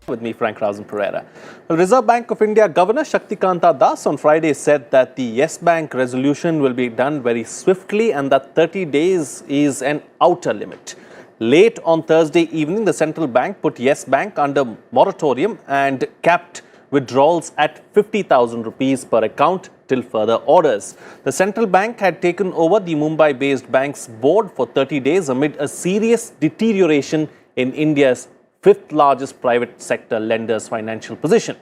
With me, Frank Razan Pereira. Well, Reserve Bank of India Governor Shaktikanta Das on Friday said that the Yes Bank resolution will be done very swiftly and that 30 days is an outer limit. Late on Thursday evening, the central bank put Yes Bank under moratorium and capped withdrawals at 50,000 rupees per account till further orders. The central bank had taken over the Mumbai-based bank's board for 30 days amid a serious deterioration in India's fifth largest private sector lender's financial position.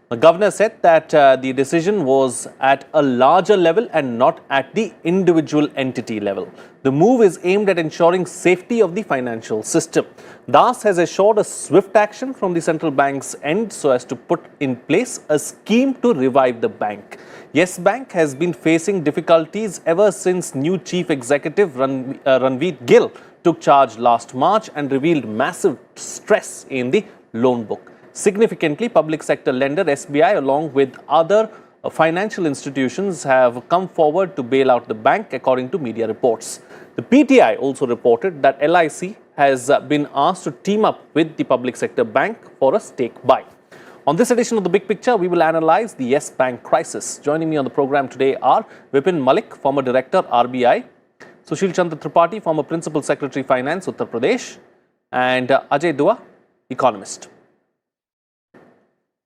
The governor said that the decision was at a larger level and not at the individual entity level. The move is aimed at ensuring safety of the financial system. Das has assured a swift action from the central bank's end so as to put in place a scheme to revive the bank. Yes Bank has been facing difficulties ever since new chief executive Ranveer Gill took charge last March and revealed massive stress in the loan book. Significantly, public sector lender SBI along with other financial institutions have come forward to bail out the bank according to media reports. The PTI also reported that LIC has been asked to team up with the public sector bank for a stake buy. On this edition of The Big Picture, we will analyze the Yes Bank crisis. Joining me on the program today are Vipin Malik, former director RBI, Sushil Chandra Tripathi, former Principal Secretary Finance, Uttar Pradesh, and Ajay Dua, economist.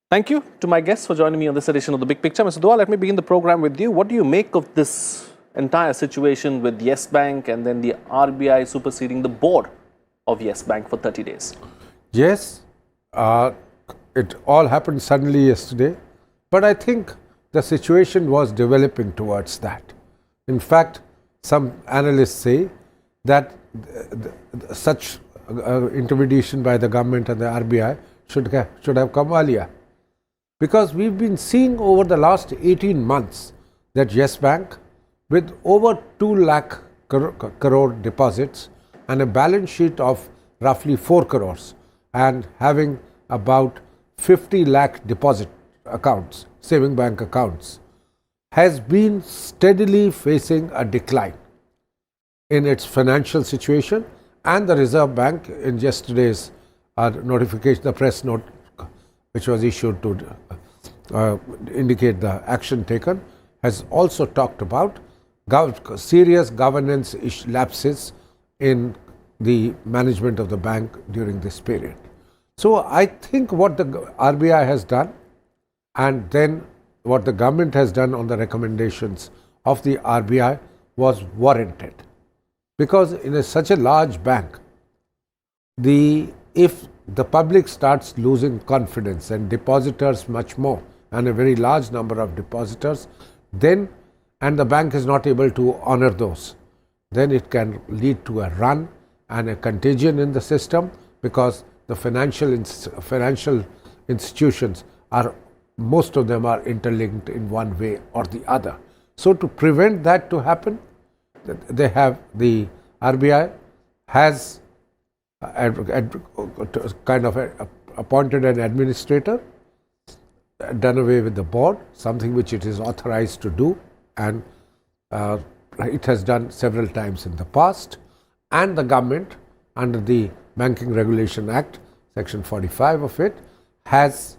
Thank you to my guests for joining me on this edition of The Big Picture. Mr. Dua, let me begin the program with you. What do you make of this entire situation with Yes Bank and then the RBI superseding the board of Yes Bank for 30 days? Yes, it all happened suddenly yesterday, but I think the situation was developing towards that. In fact, some analysts say that such intermediation by the government and the RBI should have come earlier. Because we've been seeing over the last 18 months that Yes Bank, with over 2 lakh crore deposits and a balance sheet of roughly 4 crores and having about 50 lakh deposit accounts, saving bank accounts, has been steadily facing a decline in its financial situation, and the Reserve Bank in yesterday's notification, the press note which was issued to indicate the action taken, has also talked about serious governance lapses in the management of the bank during this period. So I think what the RBI has done and then what the government has done on the recommendations of the RBI was warranted. Because in such a large bank, if the public starts losing confidence and depositors much more, and a very large number of depositors, then, and the bank is not able to honor those, then it can lead to a run and a contagion in the system, because the financial institutions are, most of them are interlinked in one way or the other. So to prevent that to happen, they have, the RBI has kind of appointed an administrator, done away with the board, something which it is authorized to do, and it has done several times in the past. And the government, under the Banking Regulation Act, Section 45 of it, has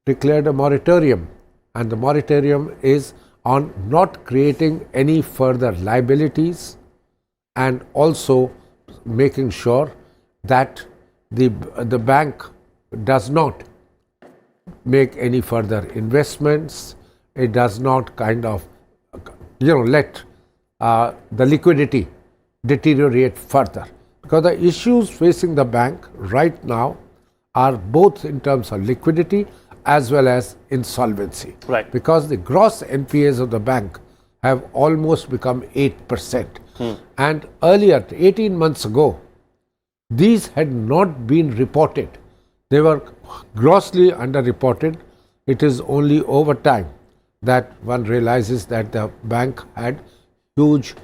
declared a moratorium, and the moratorium is on not creating any further liabilities and also making sure that the bank does not make any further investments. It does not kind of let the liquidity deteriorate further, because the issues facing the bank right now are both in terms of liquidity as well as insolvency. Right. Because the gross NPAs of the bank have almost become 8%. And earlier, 18 months ago, these had not been reported. They were grossly underreported. It is only over time that one realizes that the bank had huge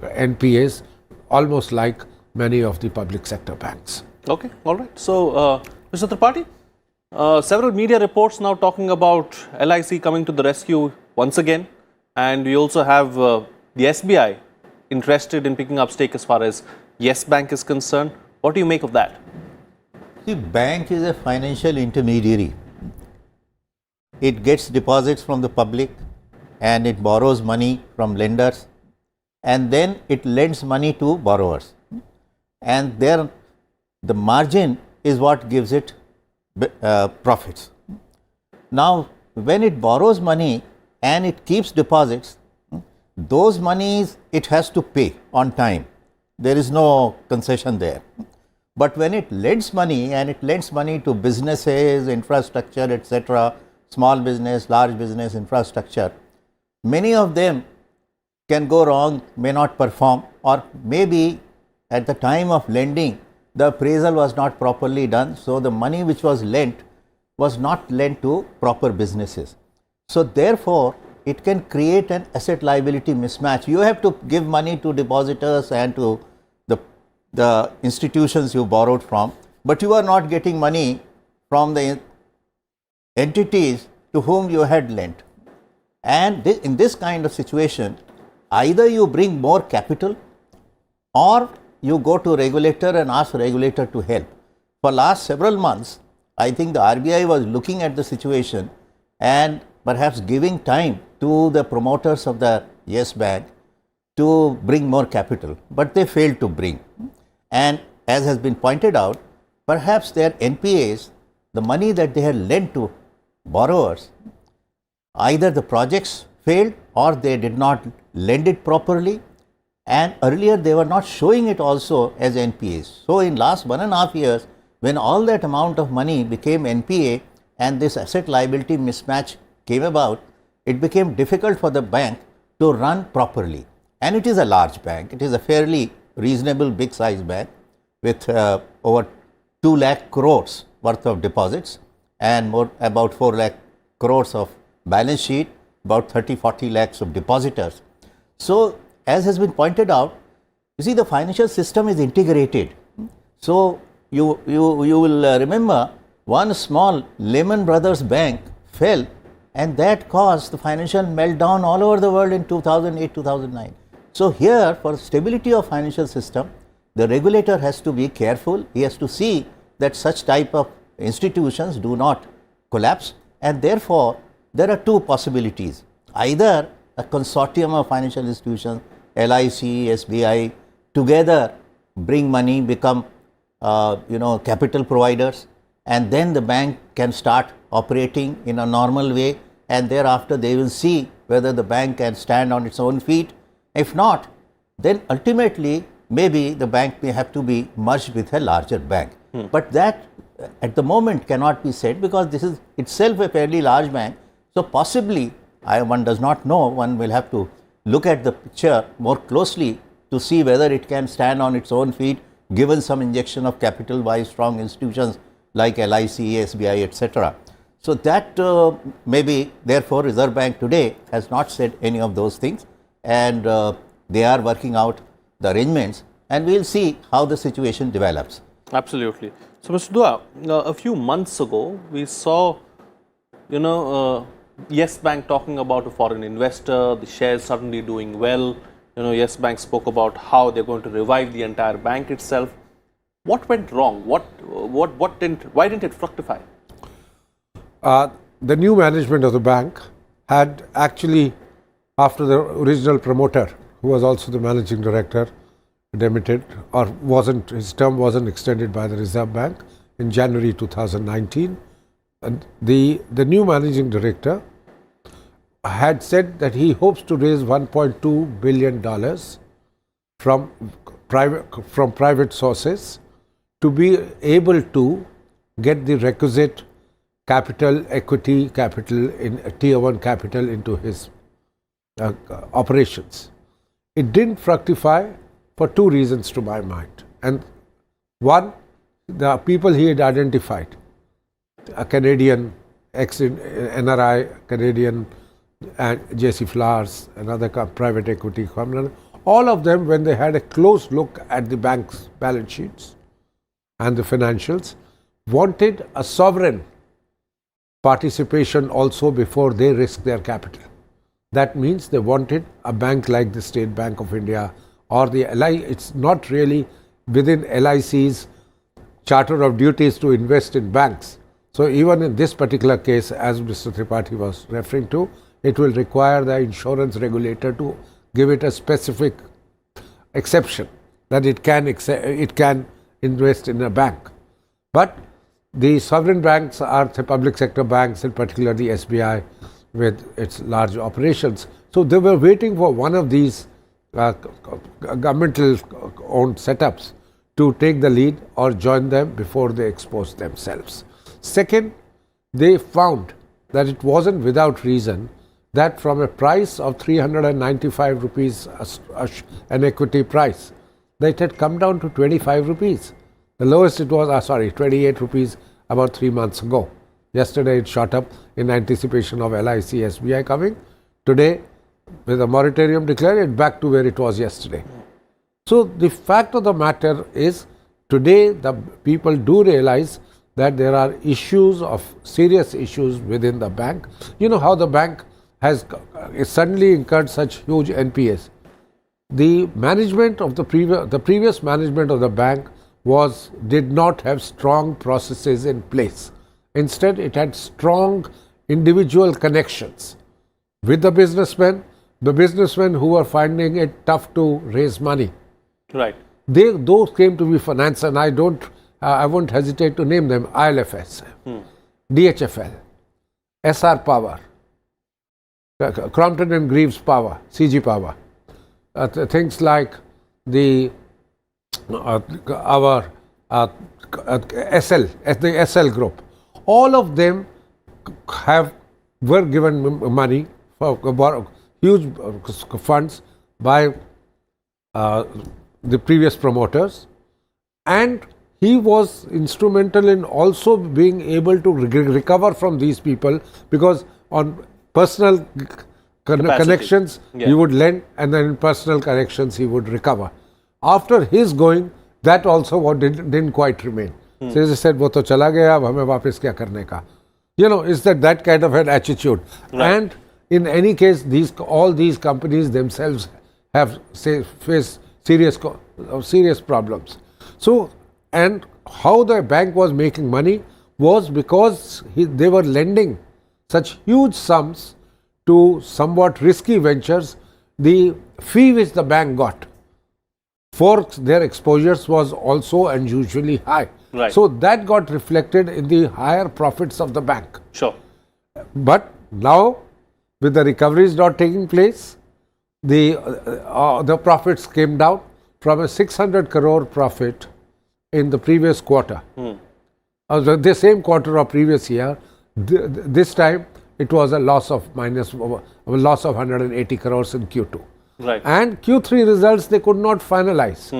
NPAs, almost like many of the public sector banks. Okay, all right. So, Mr. Tripathi, several media reports now talking about LIC coming to the rescue once again, and we also have the SBI interested in picking up stake as far as Yes Bank is concerned. What do you make of that? See, bank is a financial intermediary. It gets deposits from the public and it borrows money from lenders, and then it lends money to borrowers, and there the margin is what gives it profits. Now, when it borrows money and it keeps deposits, those monies it has to pay on time. There is no concession there. But when it lends money, and it lends money to businesses, infrastructure, etc., small business, large business, infrastructure, many of them can go wrong, may not perform, or maybe at the time of lending, the appraisal was not properly done. So, the money which was lent was not lent to proper businesses. So, therefore, it can create an asset liability mismatch. You have to give money to depositors and to the institutions you borrowed from, but you are not getting money from the entities to whom you had lent. And in this kind of situation, either you bring more capital or you go to regulator and ask regulator to help. For last several months, I think the RBI was looking at the situation and perhaps giving time to the promoters of the Yes Bank to bring more capital, but they failed to bring. And as has been pointed out, perhaps their NPAs, the money that they had lent to borrowers, either the projects failed or they did not lend it properly, and earlier they were not showing it also as NPAs. So, in last 1.5 years, when all that amount of money became NPA and this asset liability mismatch came about, it became difficult for the bank to run properly. And it is a large bank, it is a fairly reasonable big size bank with over 2 lakh crores worth of deposits and about 4 lakh crores of balance sheet, about 30-40 lakhs of depositors. So, as has been pointed out, you see, the financial system is integrated. So, you will remember one small Lehman Brothers bank fell, and that caused the financial meltdown all over the world in 2008-2009. So, here for stability of financial system, the regulator has to be careful. He has to see that such type of institutions do not collapse, and therefore, there are two possibilities. Either a consortium of financial institutions, LIC, SBI, together bring money, become capital providers, and then the bank can start operating in a normal way, and thereafter they will see whether the bank can stand on its own feet. If not, then ultimately maybe the bank may have to be merged with a larger bank. But that at the moment cannot be said, because this is itself a fairly large bank. So, possibly one does not know, one will have to look at the picture more closely to see whether it can stand on its own feet, given some injection of capital by strong institutions like LIC, SBI, etc. So, that maybe therefore Reserve Bank today has not said any of those things, and they are working out the arrangements, and we will see how the situation develops. Absolutely. So, Mr. Dua, a few months ago, we saw, Yes Bank talking about a foreign investor, the shares suddenly doing well. Yes Bank spoke about how they're going to revive the entire bank itself. What went wrong? Why didn't it fructify? The new management of the bank had actually, after the original promoter, who was also the managing director, demitted, or his term wasn't extended by the Reserve Bank in January 2019. And the new managing director had said that he hopes to raise $1.2 billion from private sources to be able to get the requisite equity capital, in tier 1 capital into his operations. It didn't fructify for two reasons to my mind. And one, the people he had identified, a Canadian, ex-NRI Canadian, and JC Flowers, another private equity company, all of them, when they had a close look at the bank's balance sheets and the financials, wanted a sovereign participation also before they risk their capital. That means they wanted a bank like the State Bank of India or the LI. It's not really within LIC's charter of duties to invest in banks. So even in this particular case, as Mr. Tripathi was referring to, it will require the insurance regulator to give it a specific exception that it can invest in a bank. But the sovereign banks are the public sector banks, in particular the SBI with its large operations. So they were waiting for one of these governmental owned setups to take the lead or join them before they expose themselves. Second, they found that it wasn't without reason that from a price of 395 rupees an equity price, that it had come down to 25 rupees. The lowest it was, 28 rupees about 3 months ago. Yesterday it shot up in anticipation of LIC SBI coming. Today, with a moratorium declared, it back to where it was yesterday. So the fact of the matter is, today the people do realize that there are serious issues within the bank. You know how the bank has suddenly incurred such huge NPAs. The management of the previous management of the bank did not have strong processes in place. Instead, it had strong individual connections with the businessmen who were finding it tough to raise money. Right. Those came to be financed, and I won't hesitate to name them: ILFS, DHFL, SR Power, Crompton and Greaves Power, CG Power, things like our the SL group. All of them were given money for huge funds by the previous promoters, and he was instrumental in also being able to recover from these people, because on personal connections he would lend, and then in personal connections he would recover. After his going, that also didn't quite remain. So he said, "वो तो चला गया, अब हमें वापस क्या करने का?" You know, is that kind of an attitude? Right. And in any case, all these companies themselves have faced serious problems. So, and how the bank was making money was because they were lending such huge sums to somewhat risky ventures. The fee which the bank got for their exposures was also unusually high. Right. So that got reflected in the higher profits of the bank. Sure. But now, with the recoveries not taking place, the profits came down from a 600 crore profit in the previous quarter. The same quarter of previous year, this time it was a loss of 180 crores in Q2. Right. And Q3 results they could not finalize.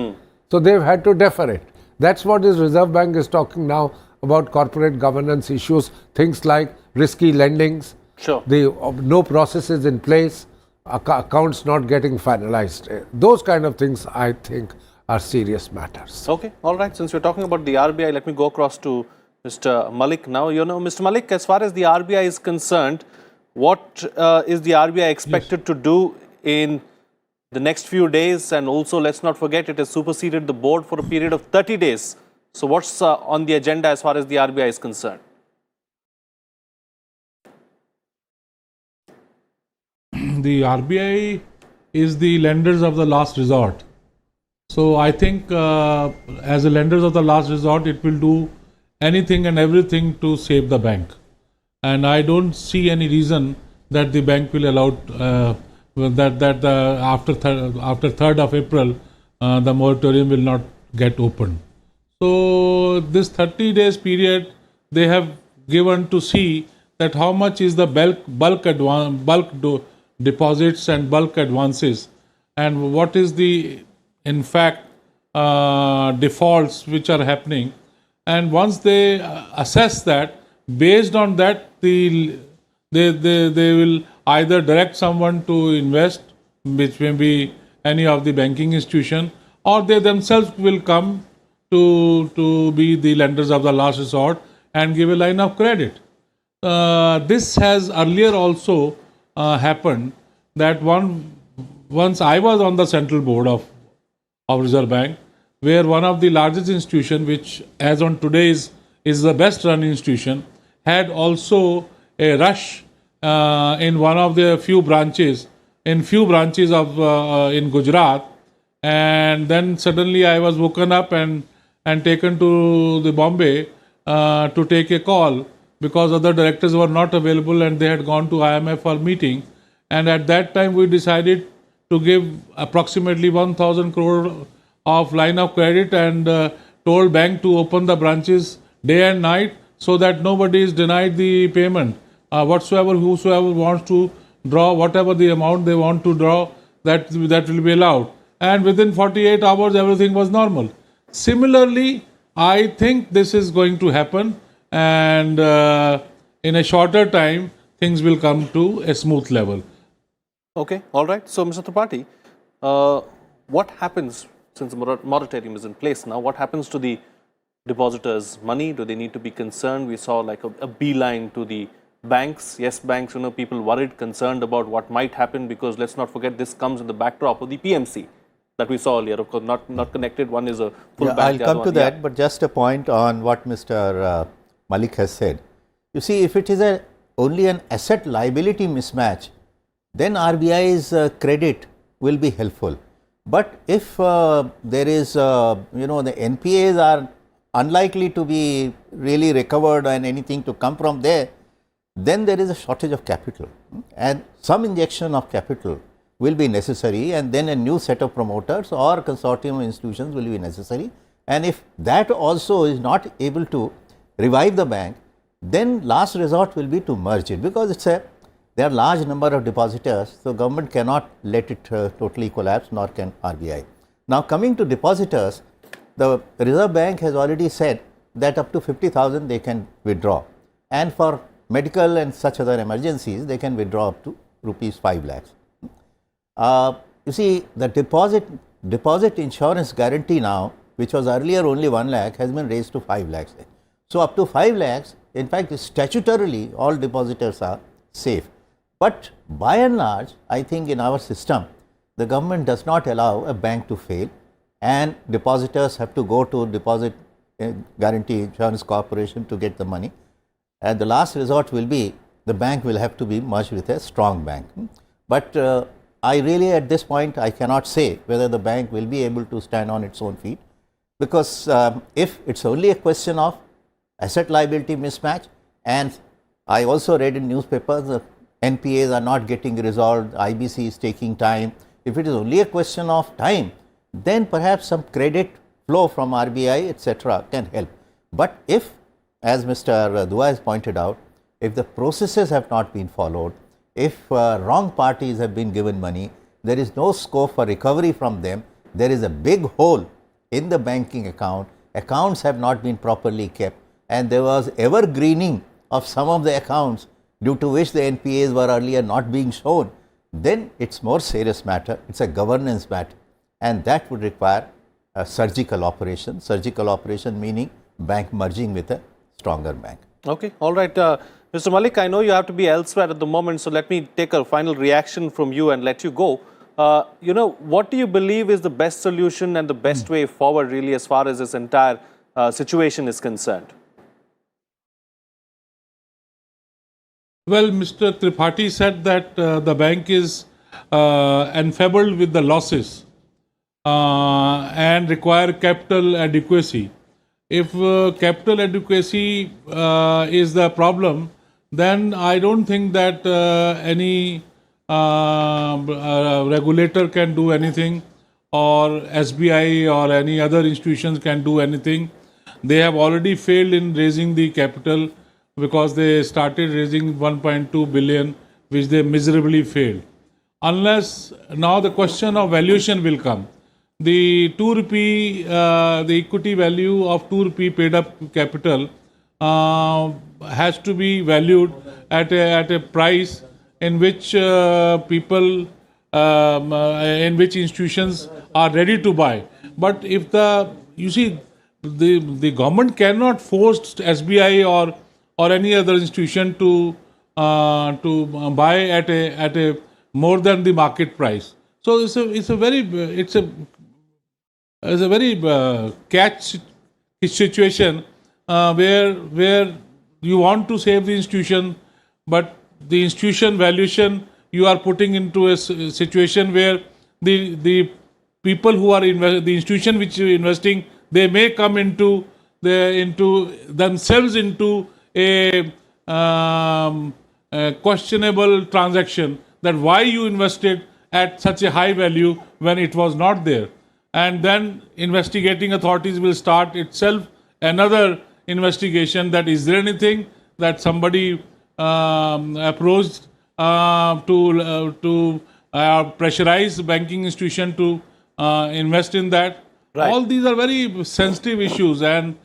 So they've had to defer it. That's what the Reserve Bank is talking now about: corporate governance issues, things like risky lendings, sure, no processes in place, accounts not getting finalized. Those kind of things, I think, are serious matters. Okay, all right. Since we're talking about the RBI, let me go across to Mr. Malik now. You know, Mr. Malik, as far as the RBI is concerned, what is the RBI expected to do in the next few days? And also, let's not forget, it has superseded the board for a period of 30 days. So what's on the agenda as far as the RBI is concerned? The RBI is the lenders of the last resort. So I think as a lenders of the last resort, it will do anything and everything to save the bank. And I don't see any reason that the bank will allow after 3rd of April, the moratorium will not get opened. So this 30 days period they have given to see that how much is the bulk deposits and bulk advances, and what is the in fact defaults which are happening. And once they assess that, based on that, they will either direct someone to invest, which may be any of the banking institution, or they themselves will come to be the lenders of the last resort and give a line of credit. This has earlier also happened, that once I was on the central board of Reserve Bank, where one of the largest institution, which as on today is the best run institution, had also a rush in one of the few branches of in Gujarat, and then suddenly I was woken up and taken to the Bombay to take a call because other directors were not available and they had gone to IMF for meeting. And at that time we decided to give approximately 1,000 crore of line of credit and told bank to open the branches day and night so that nobody is denied the payment. Whosoever wants to draw whatever the amount they want to draw, that will be allowed. And within 48 hours, everything was normal. Similarly, I think this is going to happen, and in a shorter time, things will come to a smooth level. Okay, all right. So, Mr. Tripathi, what happens since the moratorium is in place now? What happens to the depositors' money? Do they need to be concerned? We saw like a beeline to the banks. Yes, banks, people worried, concerned about what might happen, because let's not forget this comes in the backdrop of the PMC that we saw earlier. Of course, not connected. One is a full bank. I'll come to that, but just a point on what Mr. Malik has said. You see, if it is only an asset liability mismatch, then RBI's credit will be helpful. But if there is, the NPAs are unlikely to be really recovered and anything to come from there, then there is a shortage of capital, and some injection of capital will be necessary, and then a new set of promoters or consortium institutions will be necessary. And if that also is not able to revive the bank, then last resort will be to merge it, because there are large number of depositors, so government cannot let it totally collapse, nor can RBI. Now coming to depositors, the Reserve Bank has already said that up to 50,000 they can withdraw, and for medical and such other emergencies they can withdraw up to rupees 5 lakhs. You see, the deposit insurance guarantee now, which was earlier only 1 lakh, has been raised to 5 lakhs. So up to 5 lakhs, in fact, statutorily all depositors are safe. But by and large, I think in our system, the government does not allow a bank to fail, and depositors have to go to Deposit Guarantee Insurance Corporation to get the money. And the last resort will be the bank will have to be merged with a strong bank. But I really at this point I cannot say whether the bank will be able to stand on its own feet, because if it's only a question of asset liability mismatch, and I also read in newspapers that NPAs are not getting resolved, IBC is taking time. If it is only a question of time, then perhaps some credit flow from RBI etc. can help. But if, as Mr. Dua has pointed out, if the processes have not been followed, if wrong parties have been given money, there is no scope for recovery from them, there is a big hole in the banking account, accounts have not been properly kept, and there was evergreening of some of the accounts due to which the NPAs were earlier not being shown, then it's more serious matter, it's a governance matter, and that would require a surgical operation meaning bank merging with a stronger bank. Okay, all right. Mr. Malik, I know you have to be elsewhere at the moment, so let me take a final reaction from you and let you go. What do you believe is the best solution and the best way forward really as far as this entire situation is concerned? Well, Mr. Tripathi said that the bank is enfeebled with the losses and require capital adequacy. If capital adequacy is the problem, then I don't think that any regulator can do anything, or SBI or any other institutions can do anything. They have already failed in raising the capital because they started raising 1.2 billion, which they miserably failed. Unless now the question of valuation will come. The 2 rupee, the equity value of 2 rupee paid up capital has to be valued at a price in which people, in which institutions are ready to buy. But if the government cannot force SBI or any other institution to buy at a more than the market price. So it's a is a very catch situation where you want to save the institution, but the institution valuation you are putting into a situation where the people who are the institution which you are investing, they may come into themselves into a questionable transaction, that why you invested at such a high value when it was not there. And then investigating authorities will start itself another investigation, that is there anything that somebody approached to pressurize the banking institution to invest in that. Right. All these are very sensitive issues, and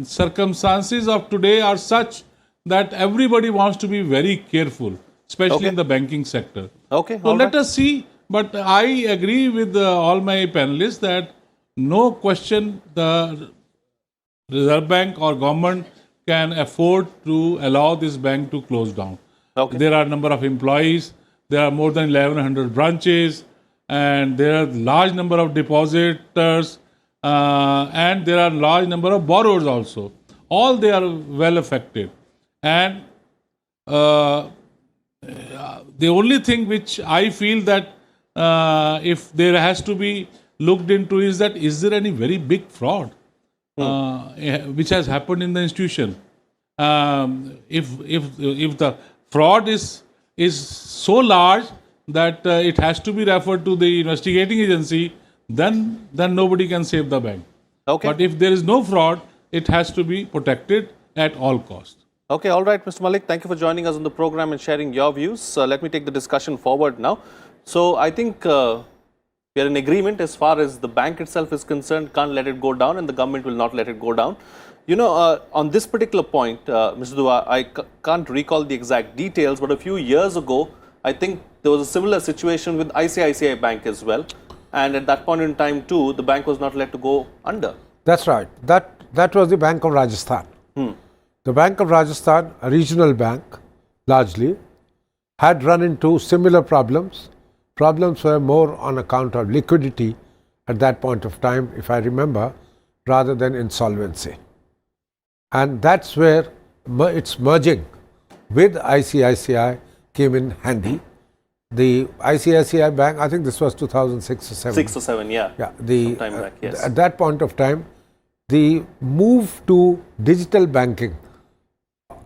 circumstances of today are such that everybody wants to be very careful, especially in the banking sector. Okay. So let us see. But I agree with all my panelists that no question the Reserve Bank or government can afford to allow this bank to close down. Okay. There are a number of employees, there are more than 1100 branches, and there are large number of depositors, and there are large number of borrowers also. All they are well affected. And the only thing which I feel that if there has to be looked into is that, is there any very big fraud which has happened in the institution? If the fraud is so large that it has to be referred to the investigating agency, then nobody can save the bank. Okay. But if there is no fraud, it has to be protected at all costs. Okay, all right, Mr. Malik, thank you for joining us on the program and sharing your views. Let me take the discussion forward now. So I think we are in agreement as far as the bank itself is concerned, can't let it go down, and the government will not let it go down. You know, on this particular point, Mr. Dua, I can't recall the exact details, but a few years ago, I think there was a similar situation with ICICI Bank as well. And at that point in time too, the bank was not let to go under. That's right. That was the Bank of Rajasthan. The Bank of Rajasthan, a regional bank, largely, had run into similar problems. Problems were more on account of liquidity at that point of time, if I remember, rather than insolvency. And that's where its merging with ICICI came in handy. The ICICI Bank, I think this was 2006 or 7. 6 or 7, yeah. Yeah, Sometime back, yes. At that point of time, the move to digital banking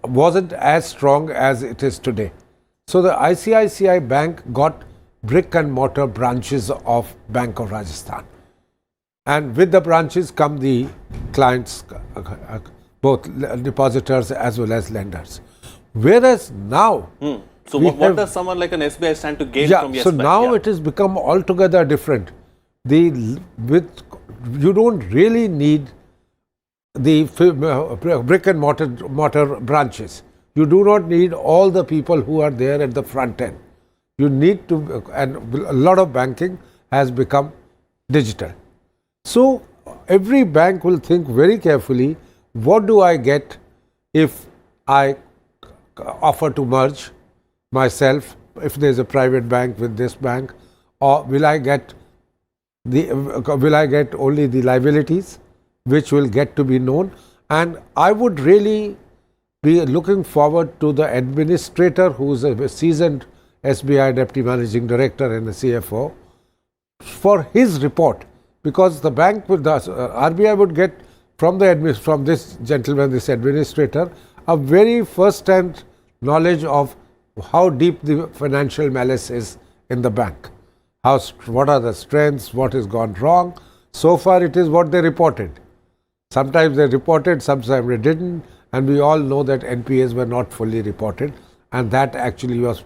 wasn't as strong as it is today. So the ICICI Bank got brick and mortar branches of Bank of Rajasthan. And with the branches come the clients, both depositors as well as lenders. Whereas now, So what does someone like an SBI stand to gain from Yes so Bank? now it has become altogether different. You don't really need the brick and mortar branches. You do not need all the people who are there at the front end. You need to, and a lot of banking has become digital. So every bank will think very carefully, what do I get if I offer to merge myself, if there is a private bank with this bank, or will I get only the liabilities which will get to be known? And I would really be looking forward to the administrator, who is a seasoned SBI Deputy Managing Director and the CFO, for his report, because the bank would, RBI would get from this gentleman, this administrator, a very first-hand knowledge of how deep the financial malice is in the bank. What are the strengths, what has gone wrong. So far it is what they reported. Sometimes they reported, sometimes they didn't, and we all know that NPAs were not fully reported, and that actually was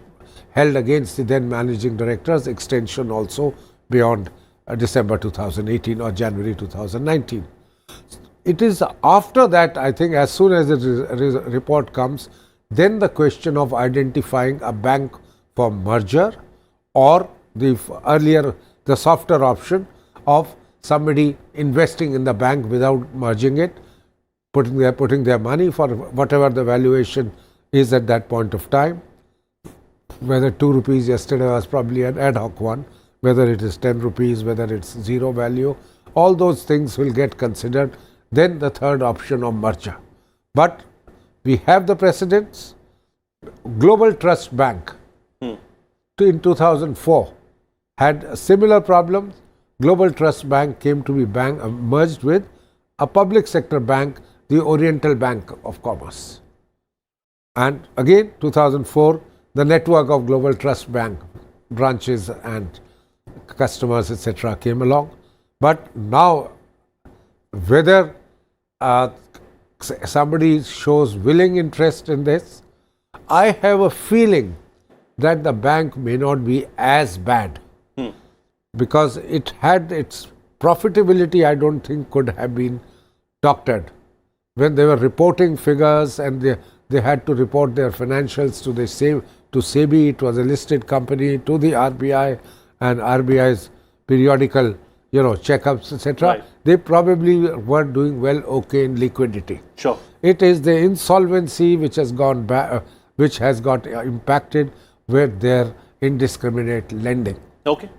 held against the then managing director's extension also beyond December 2018 or January 2019. It is after that, I think, as soon as the report comes, then the question of identifying a bank for merger, or the softer option of somebody investing in the bank without merging it, putting their money for whatever the valuation is at that point of time. Whether 2 rupees yesterday was probably an ad hoc one, whether it is 10 rupees, whether it's zero value, all those things will get considered. Then the third option of merger. But we have the precedents. Global Trust Bank in 2004 had a similar problem. Global Trust Bank came to be merged with a public sector bank, the Oriental Bank of Commerce. And again 2004, the network of Global Trust Bank branches and customers, etc., came along. But now, whether somebody shows willing interest in this, I have a feeling that the bank may not be as bad, because it had its profitability, I don't think could have been doctored. When they were reporting figures and they had to report their financials to SEBI, it was a listed company, to the RBI, and RBI's periodical checkups, etc. Right. They probably were doing well okay in liquidity. Sure. It is the insolvency which has gone which has got impacted with their indiscriminate lending. Okay.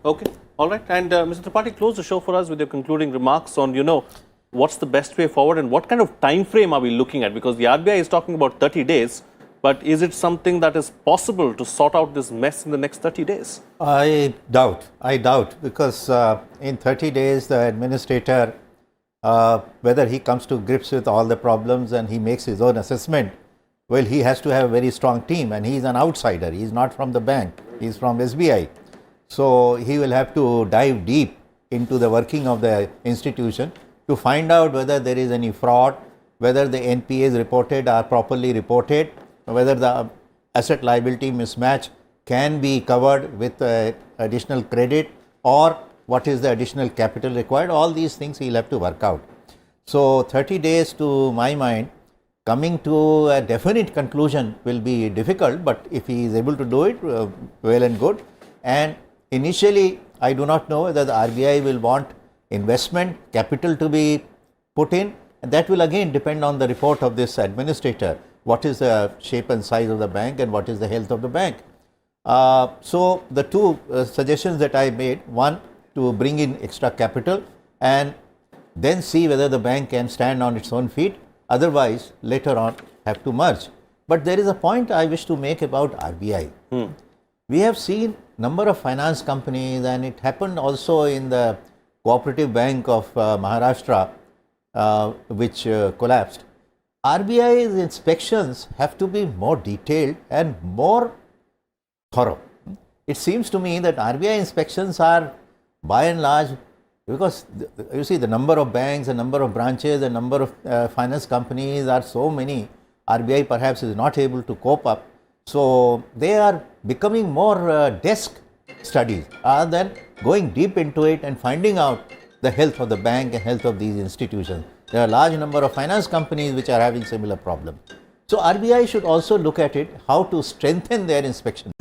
All right. And Mr. Tripathi, close the show for us with your concluding remarks on, what's the best way forward and what kind of time frame are we looking at? Because the RBI is talking about 30 days, but is it something that is possible to sort out this mess in the next 30 days? I doubt, because in 30 days the administrator, whether he comes to grips with all the problems and he makes his own assessment, well, he has to have a very strong team, and he is an outsider. He is not from the bank, he is from SBI. So he will have to dive deep into the working of the institution to find out whether there is any fraud, whether the NPAs reported are properly reported, whether the asset liability mismatch can be covered with additional credit, or what is the additional capital required. All these things he will have to work out. So 30 days, to my mind, coming to a definite conclusion will be difficult, but if he is able to do it, well and good. And initially, I do not know whether the RBI will want investment capital to be put in, and that will again depend on the report of this administrator. What is the shape and size of the bank, and what is the health of the bank? So the two suggestions that I made: one, to bring in extra capital and then see whether the bank can stand on its own feet. Otherwise, later on have to merge. But there is a point I wish to make about RBI. We have seen number of finance companies, and it happened also in the Cooperative Bank of Maharashtra, which collapsed. RBI's inspections have to be more detailed and more thorough. It seems to me that RBI inspections are by and large, because you see the number of banks, the number of branches, the number of finance companies are so many, RBI perhaps is not able to cope up. So they are becoming more desk studies rather than going deep into it and finding out the health of the bank and health of these institutions. There are a large number of finance companies which are having similar problems. So RBI should also look at it, how to strengthen their inspection.